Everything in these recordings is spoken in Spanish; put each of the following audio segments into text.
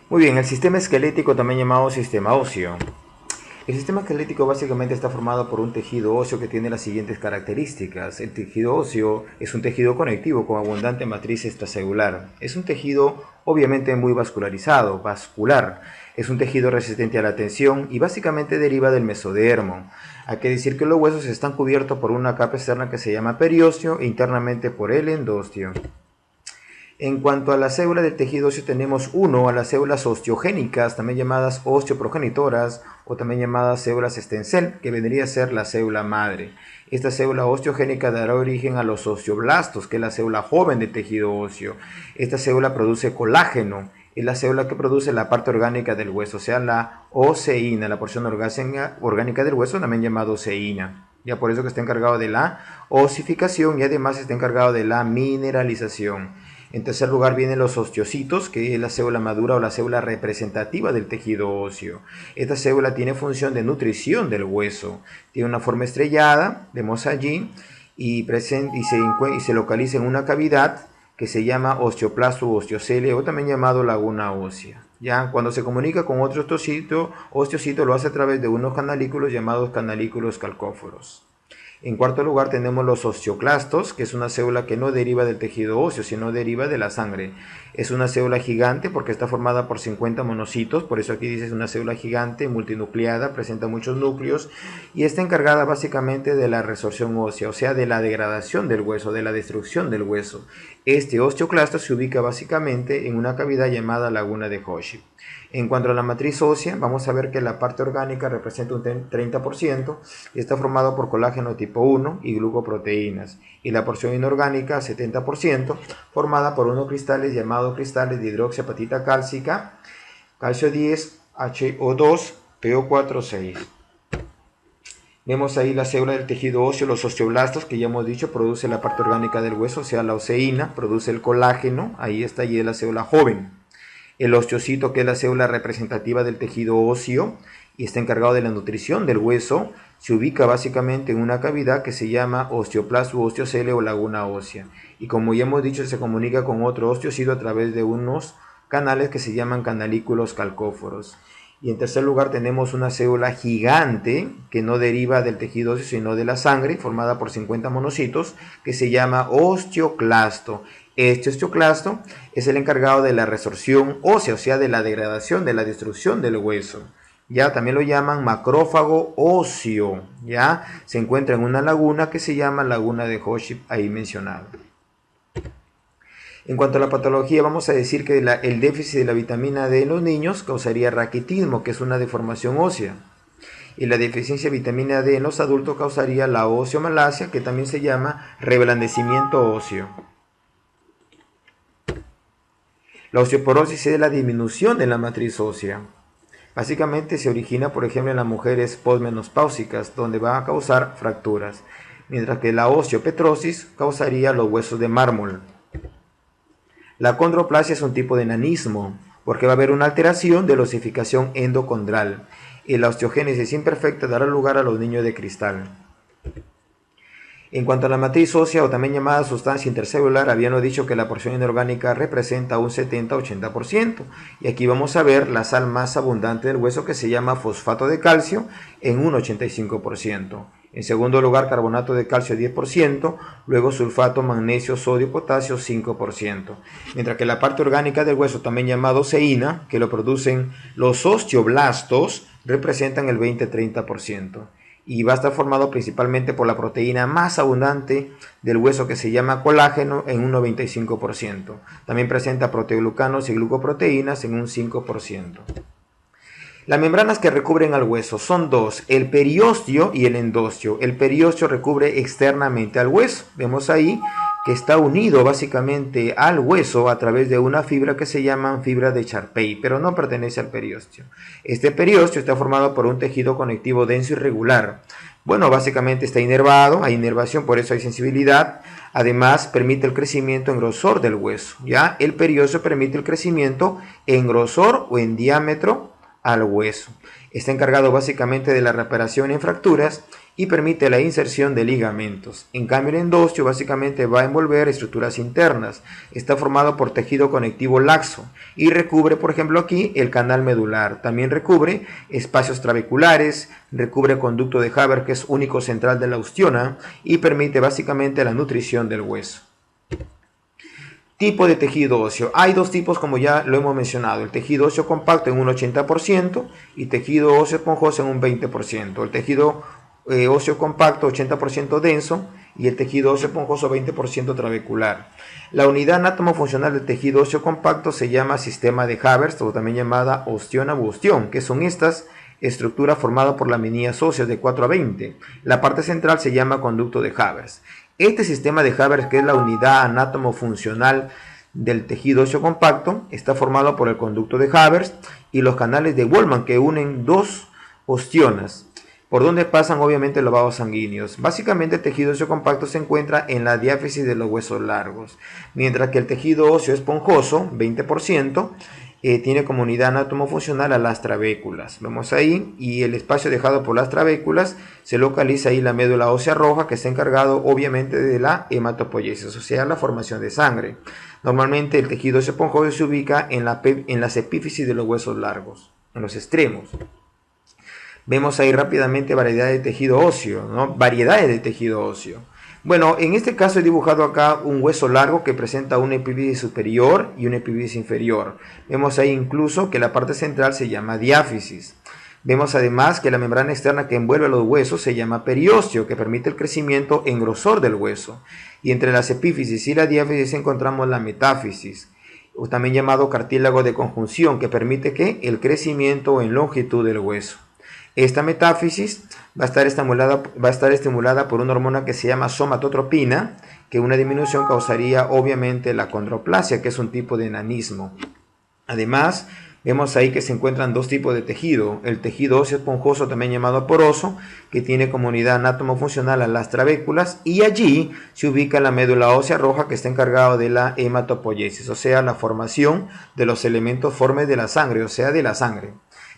Muy bien, el sistema esquelético, también llamado sistema óseo. El sistema esquelético básicamente está formado por un tejido óseo que tiene las siguientes características. El tejido óseo es un tejido conectivo con abundante matriz extracelular. Es un tejido obviamente muy vascular. Es un tejido resistente a la tensión y básicamente deriva del mesodermo. Hay que decir que los huesos están cubiertos por una capa externa que se llama periósteo e internamente por el endostio. En cuanto a la célula del tejido óseo, tenemos a las células osteogénicas, también llamadas osteoprogenitoras o también llamadas células stem cell, que vendría a ser la célula madre. Esta célula osteogénica dará origen a los osteoblastos, que es la célula joven del tejido óseo. Esta célula produce colágeno, es la célula que produce la parte orgánica del hueso, o sea, la oseína, la porción orgánica del hueso, también llamada oseína. Ya por eso que está encargado de la osificación y además está encargado de la mineralización. En tercer lugar vienen los osteocitos, que es la célula madura o la célula representativa del tejido óseo. Esta célula tiene función de nutrición del hueso. Tiene una forma estrellada, vemos allí, y se localiza en una cavidad que se llama osteoplasto u osteocele o también llamado laguna ósea. Ya cuando se comunica con otro osteocito lo hace a través de unos canalículos llamados canalículos calcóforos. En cuarto lugar tenemos los osteoclastos, que es una célula que no deriva del tejido óseo, sino deriva de la sangre. Es una célula gigante porque está formada por 50 monocitos, por eso aquí dice es una célula gigante, multinucleada, presenta muchos núcleos y está encargada básicamente de la resorción ósea, o sea, de la degradación del hueso, de la destrucción del hueso. Este osteoclasto se ubica básicamente en una cavidad llamada laguna de Hoshi. En cuanto a la matriz ósea, vamos a ver que la parte orgánica representa un 30% y está formado por colágeno tipo 1 y glucoproteínas, y la porción inorgánica, 70%, formada por unos cristales llamados cristales de hidroxiapatita cálcica, calcio 10, HO2, PO4, 6. Vemos ahí la célula del tejido óseo, los osteoblastos, que ya hemos dicho, produce la parte orgánica del hueso, o sea, la oseína, produce el colágeno, ahí está, y es la célula joven. El osteocito, que es la célula representativa del tejido óseo y está encargado de la nutrición del hueso, se ubica básicamente en una cavidad que se llama osteoplasto u osteocele o laguna ósea. Y como ya hemos dicho, se comunica con otro osteocito a través de unos canales que se llaman canalículos calcóforos. Y en tercer lugar tenemos una célula gigante que no deriva del tejido óseo sino de la sangre, formada por 50 monocitos, que se llama osteoclasto. Este osteoclasto es el encargado de la resorción ósea, o sea, de la degradación, de la destrucción del hueso. Ya también lo llaman macrófago óseo. Ya se encuentra en una laguna que se llama laguna de Hoshi, ahí mencionado. En cuanto a la patología, vamos a decir que el déficit de la vitamina D en los niños causaría raquitismo, que es una deformación ósea. Y la deficiencia de vitamina D en los adultos causaría la osteomalacia, que también se llama reblandecimiento óseo. La osteoporosis es la disminución de la matriz ósea. Básicamente se origina, por ejemplo, en las mujeres posmenopáusicas, donde va a causar fracturas, mientras que la osteopetrosis causaría los huesos de mármol. La condroplasia es un tipo de enanismo, porque va a haber una alteración de la osificación endocondral, y la osteogénesis imperfecta dará lugar a los niños de cristal. En cuanto a la matriz ósea, o también llamada sustancia intercelular, habíamos dicho que la porción inorgánica representa un 70-80%, y aquí vamos a ver la sal más abundante del hueso, que se llama fosfato de calcio, en un 85%. En segundo lugar, carbonato de calcio 10%, luego sulfato, magnesio, sodio, potasio 5%. Mientras que la parte orgánica del hueso, también llamado oseína, que lo producen los osteoblastos, representan el 20-30%. Y va a estar formado principalmente por la proteína más abundante del hueso, que se llama colágeno, en un 95%. También presenta proteoglucanos y glucoproteínas en un 5%. Las membranas que recubren al hueso son dos, el periósteo y el endostio. El periósteo recubre externamente al hueso. Vemos ahí que está unido básicamente al hueso a través de una fibra que se llama fibra de Charpey, pero no pertenece al periósteo. Este periósteo está formado por un tejido conectivo denso y regular. Bueno, básicamente está inervado, hay inervación, por eso hay sensibilidad. Además, permite el crecimiento en grosor del hueso. ¿Ya? El periósteo permite el crecimiento en grosor o en diámetro al hueso. Está encargado básicamente de la reparación en fracturas y permite la inserción de ligamentos. En cambio, el endostio básicamente va a envolver estructuras internas. Está formado por tejido conectivo laxo y recubre, por ejemplo, aquí el canal medular. También recubre espacios trabeculares, recubre conducto de Haber, que es único central de la ostiona, y permite básicamente la nutrición del hueso. Tipo de tejido óseo. Hay dos tipos, como ya lo hemos mencionado: el tejido óseo compacto en un 80% y tejido óseo esponjoso en un 20%. El tejido óseo compacto 80% denso y el tejido óseo esponjoso 20% trabecular. La unidad anatomofuncional del tejido óseo compacto se llama sistema de Haber, o también llamada ostiona u ostión, que son estas estructuras formadas por laminillas óseas de 4 a 20. La parte central se llama conducto de Haber. Este sistema de Haber, que es la unidad anatomofuncional del tejido óseo compacto, está formado por el conducto de Haber y los canales de Wolman, que unen dos ostionas, por donde pasan obviamente los vasos sanguíneos. Básicamente el tejido óseo compacto se encuentra en la diáfisis de los huesos largos, mientras que el tejido óseo esponjoso, 20%, tiene como unidad anatomofuncional a las trabéculas. Vemos ahí, y el espacio dejado por las trabéculas se localiza ahí la médula ósea roja, que está encargado obviamente de la hematopoiesis, o sea, la formación de sangre. Normalmente el tejido óseo esponjoso se ubica en las epífisis de los huesos largos, en los extremos. Vemos ahí rápidamente variedades de tejido óseo, ¿no? Variedades de tejido óseo. Bueno, en este caso he dibujado acá un hueso largo que presenta una epífisis superior y una epífisis inferior. Vemos ahí incluso que la parte central se llama diáfisis. Vemos además que la membrana externa que envuelve los huesos se llama periósteo, que permite el crecimiento en grosor del hueso. Y entre las epífisis y la diáfisis encontramos la metáfisis, o también llamado cartílago de conjunción, que permite que el crecimiento en longitud del hueso. Esta metáfisis va a estar estimulada por una hormona que se llama somatotropina, que una disminución causaría obviamente la condroplasia, que es un tipo de enanismo. Además, vemos ahí que se encuentran dos tipos de tejido: el tejido óseo esponjoso, también llamado poroso, que tiene como unidad anatomofuncional a las trabéculas, y allí se ubica la médula ósea roja, que está encargado de la hematopoiesis, o sea, la formación de los elementos formes de la sangre, o sea, de la sangre.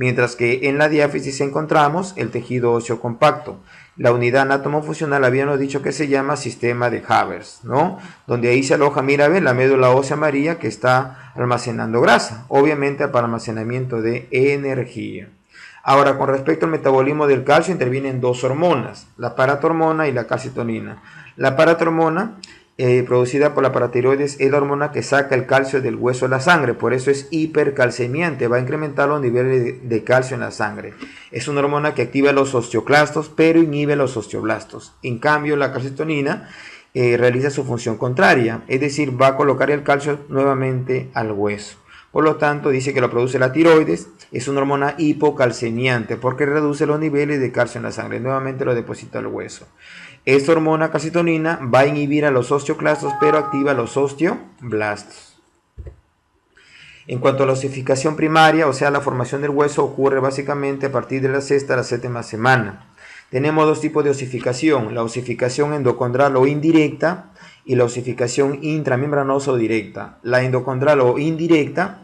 Mientras que en la diáfisis encontramos el tejido óseo compacto. La unidad anatomofuncional habíamos dicho que se llama sistema de Haber, ¿no? Donde ahí se aloja, mira, ven, la médula ósea amarilla, que está almacenando grasa, obviamente para almacenamiento de energía. Ahora, con respecto al metabolismo del calcio, intervienen dos hormonas, la paratormona y la calcitonina. La paratormona, producida por la paratiroides, es la hormona que saca el calcio del hueso de la sangre, por eso es hipercalcemiante, va a incrementar los niveles de calcio en la sangre. Es una hormona que activa los osteoclastos, pero inhibe los osteoblastos. En cambio, la calcitonina realiza su función contraria, es decir, va a colocar el calcio nuevamente al hueso. Por lo tanto, dice que lo produce la tiroides, es una hormona hipocalcemiante porque reduce los niveles de calcio en la sangre, nuevamente lo deposita al hueso. Esta hormona calcitonina va a inhibir a los osteoclastos, pero activa los osteoblastos. En cuanto a la osificación primaria, o sea, la formación del hueso, ocurre básicamente a partir de la sexta a la séptima semana. Tenemos dos tipos de osificación: la osificación endocondral o indirecta y la osificación intramembranosa o directa. La endocondral o indirecta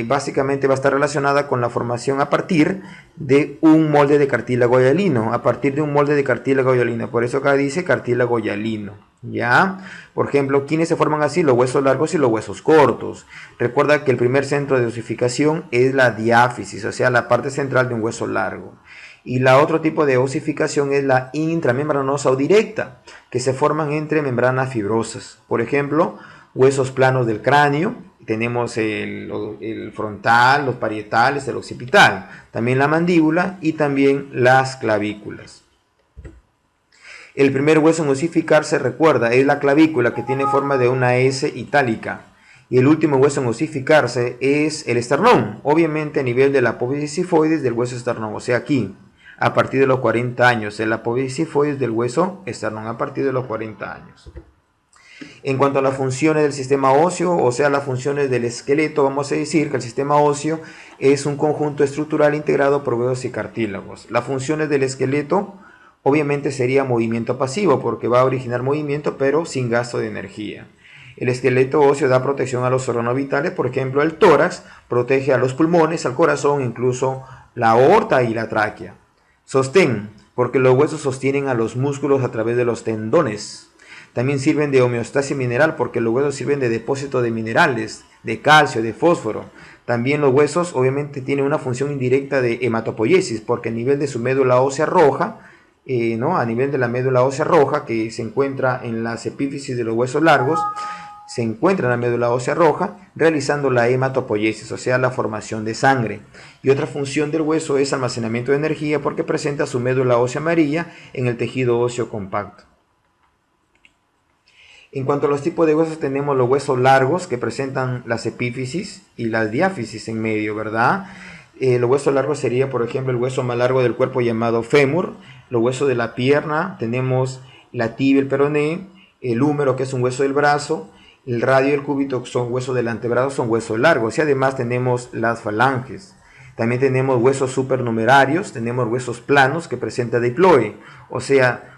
básicamente va a estar relacionada con la formación a partir de un molde de cartílago hialino, por eso acá dice cartílago hialino, ¿ya? Por ejemplo, ¿quiénes se forman así? Los huesos largos y los huesos cortos. Recuerda que el primer centro de osificación es la diáfisis, o sea, la parte central de un hueso largo. Y la otro tipo de osificación es la intramembranosa o directa, que se forman entre membranas fibrosas. Por ejemplo, huesos planos del cráneo, tenemos el frontal, los parietales, el occipital, también la mandíbula y también las clavículas. El primer hueso en osificarse, recuerda, es la clavícula, que tiene forma de una S itálica. Y el último hueso en osificarse es el esternón, obviamente a nivel de la apófisis sifoides del hueso esternón, o sea aquí, a partir de los 40 años, el apófisis sifoides del hueso esternón a partir de los 40 años. En cuanto a las funciones del sistema óseo, o sea, las funciones del esqueleto, vamos a decir que el sistema óseo es un conjunto estructural integrado por huesos y cartílagos. Las funciones del esqueleto obviamente sería movimiento pasivo, porque va a originar movimiento pero sin gasto de energía. El esqueleto óseo da protección a los órganos vitales, por ejemplo el tórax protege a los pulmones, al corazón, incluso la aorta y la tráquea. Sostén: porque los huesos sostienen a los músculos a través de los tendones. También sirven de homeostasis mineral porque los huesos sirven de depósito de minerales, de calcio, de fósforo. También los huesos obviamente tienen una función indirecta de hematopoiesis porque a nivel de su médula ósea roja, a nivel de la médula ósea roja que se encuentra en las epífisis de los huesos largos, se encuentra en la médula ósea roja realizando la hematopoiesis, o sea, la formación de sangre. Y otra función del hueso es almacenamiento de energía porque presenta su médula ósea amarilla en el tejido óseo compacto. En cuanto a los tipos de huesos, tenemos los huesos largos que presentan las epífisis y las diáfisis en medio, ¿verdad? Los huesos largos sería, por ejemplo, el hueso más largo del cuerpo llamado fémur. Los huesos de la pierna, tenemos la tibia, el peroné, el húmero, que es un hueso del brazo, el radio y el cúbito, que son huesos del antebrazo, son huesos largos. Y además tenemos las falanges. También tenemos huesos supernumerarios, tenemos huesos planos que presenta diploe, o sea,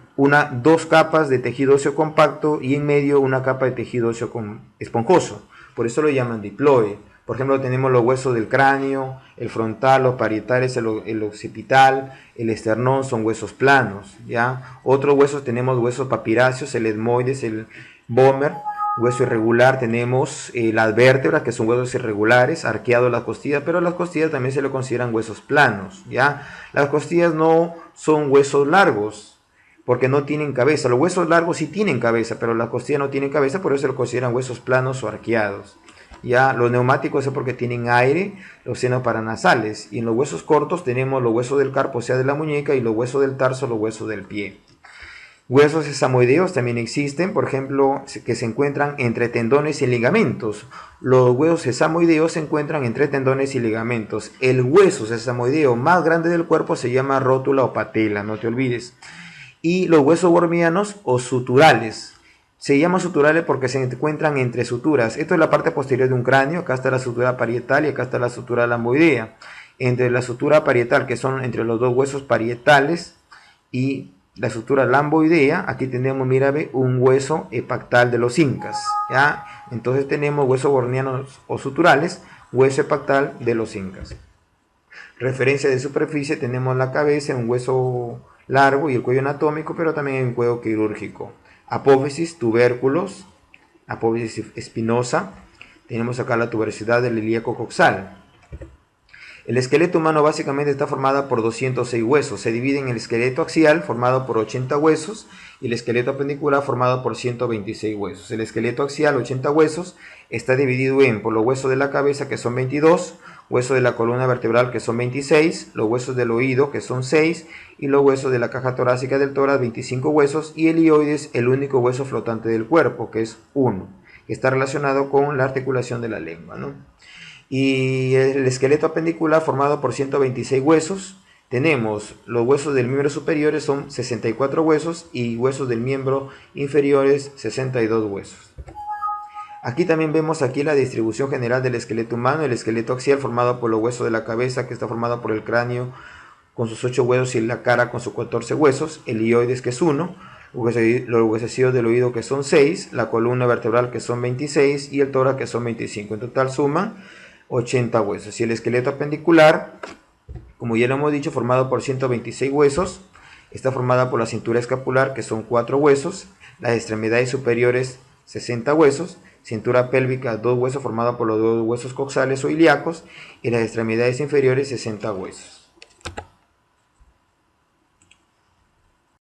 dos capas de tejido óseo compacto y en medio una capa de tejido óseo esponjoso. Por eso lo llaman diploe. Por ejemplo, tenemos los huesos del cráneo, el frontal, los parietales, el occipital, el esternón, son huesos planos, ¿ya? Otros huesos tenemos huesos papiráceos, el etmoides, el vomer, hueso irregular. Tenemos las vértebras, que son huesos irregulares, arqueados las costillas, pero las costillas también se lo consideran huesos planos, ¿ya? Las costillas no son huesos largos, porque no tienen cabeza. Los huesos largos sí tienen cabeza, pero las costillas no tienen cabeza, por eso se lo consideran huesos planos o arqueados. Ya los neumáticos es porque tienen aire, los senos paranasales. Y en los huesos cortos tenemos los huesos del carpo, o sea de la muñeca, y los huesos del tarso, los huesos del pie. Huesos sesamoideos también existen, por ejemplo, que se encuentran entre tendones y ligamentos. Los huesos sesamoideos se encuentran entre tendones y ligamentos. El hueso sesamoideo más grande del cuerpo se llama rótula o patela, no te olvides. Y los huesos wormianos o suturales. Se llaman suturales porque se encuentran entre suturas. Esto es la parte posterior de un cráneo. Acá está la sutura parietal y acá está la sutura lamboidea. Entre la sutura parietal, que son entre los dos huesos parietales, y la sutura lamboidea, aquí tenemos, mírame, un hueso epactal de los incas, ¿ya? Entonces tenemos huesos wormianos o suturales, hueso epactal de los incas. Referencia de superficie, tenemos la cabeza, un hueso largo y el cuello anatómico, pero también un cuello quirúrgico. Apófisis, tubérculos, apófisis espinosa. Tenemos acá la tuberosidad del ilíaco coxal. El esqueleto humano básicamente está formado por 206 huesos. Se divide en el esqueleto axial, formado por 80 huesos, y el esqueleto apendicular, formado por 126 huesos. El esqueleto axial, 80 huesos, está dividido en por los huesos de la cabeza, que son 22, huesos de la columna vertebral, que son 26, los huesos del oído, que son 6, y los huesos de la caja torácica del tórax, 25 huesos, y el hioides, el único hueso flotante del cuerpo, que es 1, que está relacionado con la articulación de la lengua, ¿no? Y el esqueleto apendicular, formado por 126 huesos. Tenemos los huesos del miembro superiores, son 64 huesos, y huesos del miembro inferiores, 62 huesos. Aquí también vemos aquí la distribución general del esqueleto humano. El esqueleto axial, formado por los huesos de la cabeza, que está formado por el cráneo con sus 8 huesos y la cara con sus 14 huesos, el hioides, que es 1, los huesecillos del oído, que son 6, la columna vertebral, que son 26, y el tórax, que son 25. En total suman 80 huesos. Y el esqueleto apendicular, como ya lo hemos dicho, formado por 126 huesos, está formada por la cintura escapular, que son 4 huesos, las extremidades superiores, 60 huesos, cintura pélvica, 2 huesos formados por los 2 huesos coxales o ilíacos, y las extremidades inferiores, 60 huesos.